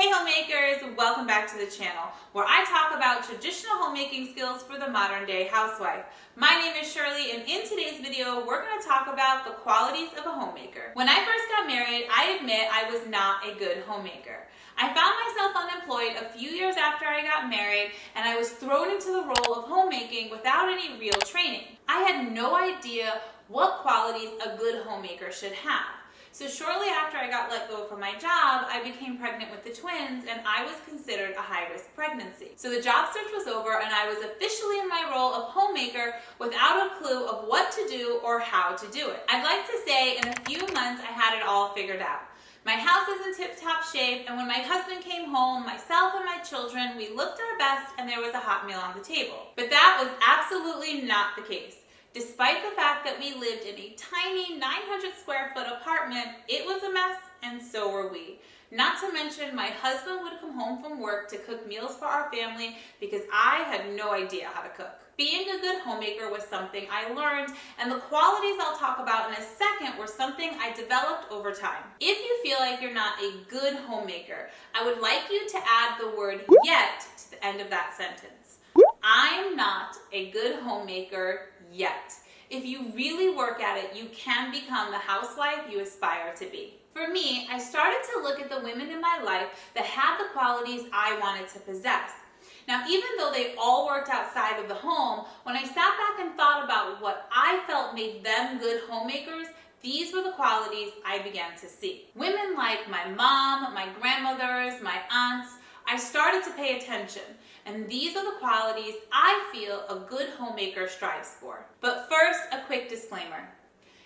Hey homemakers, welcome back to the channel where I talk about traditional homemaking skills for the modern day housewife. My name is Shirley and in today's video we're going to talk about the qualities of a homemaker. When I first got married, I admit I was not a good homemaker. I found myself unemployed a few years after I got married and I was thrown into the role of homemaking without any real training. I had no idea what qualities a good homemaker should have. So shortly after I got let go from my job, I became pregnant with the twins and I was considered a high-risk pregnancy. So the job search was over and I was officially in my role of homemaker without a clue of what to do or how to do it. I'd like to say in a few months I had it all figured out. My house is in tip-top shape, and when my husband came home, myself and my children, we looked our best and there was a hot meal on the table. But that was absolutely not the case. Despite the fact that we lived in a tiny 900 square foot apartment, it was a mess and so were we. Not to mention my husband would come home from work to cook meals for our family because I had no idea how to cook. Being a good homemaker was something I learned, and the qualities I'll talk about in a second were something I developed over time. If you feel like you're not a good homemaker, I would like you to add the word yet to the end of that sentence. I'm not a good homemaker yet. If you really work at it, you can become the housewife you aspire to be. For me, I started to look at the women in my life that had the qualities I wanted to possess. Now, even though they all worked outside of the home, when I sat back and thought about what I felt made them good homemakers, these were the qualities I began to see. Women like my mom, my grandmothers, my aunts, I started to pay attention. And these are the qualities I feel a good homemaker strives for. But first, a quick disclaimer.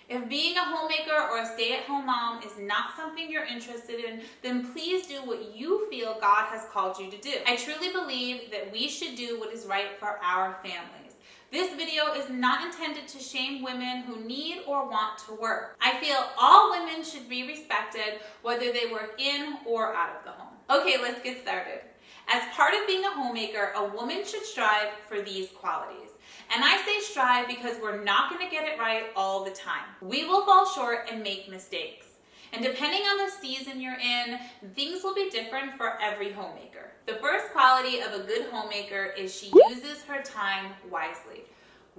If being a homemaker or a stay-at-home mom is not something you're interested in, then please do what you feel God has called you to do. I truly believe that we should do what is right for our families. This video is not intended to shame women who need or want to work. I feel all women should be respected, whether they work in or out of the home. Okay, let's get started. As part of being a homemaker, a woman should strive for these qualities. And I say strive because we're not going to get it right all the time. We will fall short and make mistakes. And depending on the season you're in, things will be different for every homemaker. The first quality of a good homemaker is she uses her time wisely.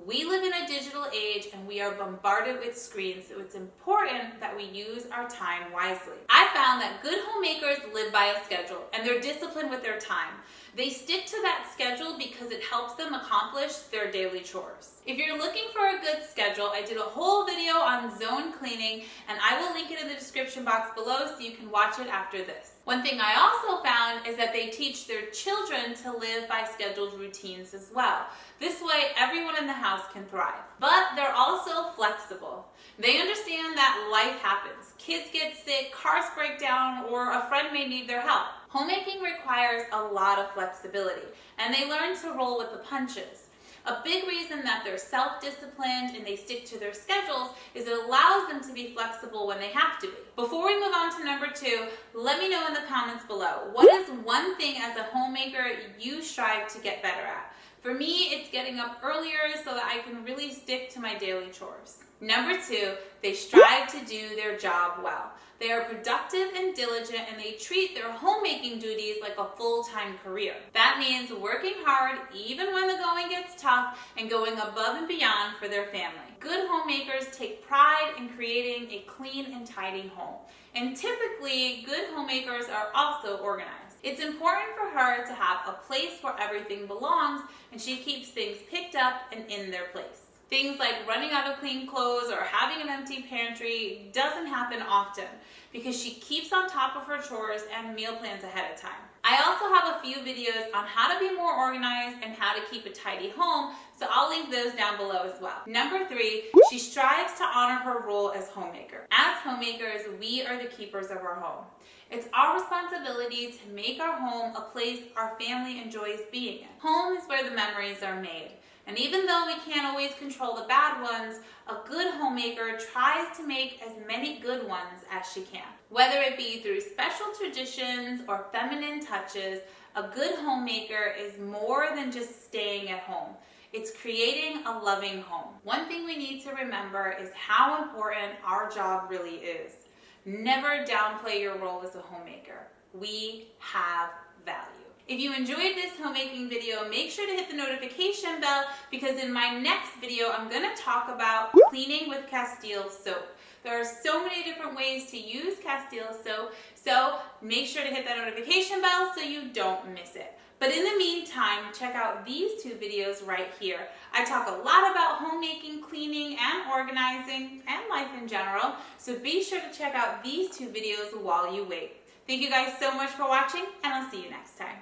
We live in a digital age and we are bombarded with screens, so it's important that we use our time wisely. I found that good homemakers live by a schedule and they're disciplined with their time. They stick to that schedule because it helps them accomplish their daily chores. If you're looking for a good schedule, I did a whole video on zone cleaning and I will link it in the description box below so you can watch it after this. One thing I also found is that they teach their children to live by scheduled routines as well. This way, everyone in the house can thrive. But they're also flexible. They understand that life happens. Kids get sick, cars break down, or a friend may need their help. Homemaking requires a lot of flexibility, and they learn to roll with the punches. A big reason that they're self-disciplined and they stick to their schedules is it allows them to be flexible when they have to be. Before we move on to number 2, let me know in the comments below, what is one thing as a homemaker you strive to get better at? For me, it's getting up earlier so that I can really stick to my daily chores. Number 2, they strive to do their job well. They are productive and diligent and they treat their homemaking duties like a full-time career. That means working hard even when the going gets tough and going above and beyond for their family. Good homemakers take pride in creating a clean and tidy home. And typically, good homemakers are also organized. It's important for her to have a place where everything belongs and she keeps things picked up and in their place. Things like running out of clean clothes or having an empty pantry doesn't happen often because she keeps on top of her chores and meal plans ahead of time. I also have a few videos on how to be more organized and how to keep a tidy home, so I'll link those down below as well. Number 3, she strives to honor her role as homemaker. As homemakers, we are the keepers of our home. It's our responsibility to make our home a place our family enjoys being in. Home is where the memories are made. And even though we can't always control the bad ones, a good homemaker tries to make as many good ones as she can. Whether it be through special traditions or feminine touches, a good homemaker is more than just staying at home. It's creating a loving home. One thing we need to remember is how important our job really is. Never downplay your role as a homemaker. we have value. If you enjoyed this homemaking video, make sure to hit the notification bell because in my next video, I'm going to talk about cleaning with Castile soap. There are so many different ways to use Castile soap, so make sure to hit that notification bell so you don't miss it. But in the meantime, check out these two videos right here. I talk a lot about homemaking, cleaning, and organizing, and life in general, so be sure to check out these two videos while you wait. Thank you guys so much for watching, and I'll see you next time.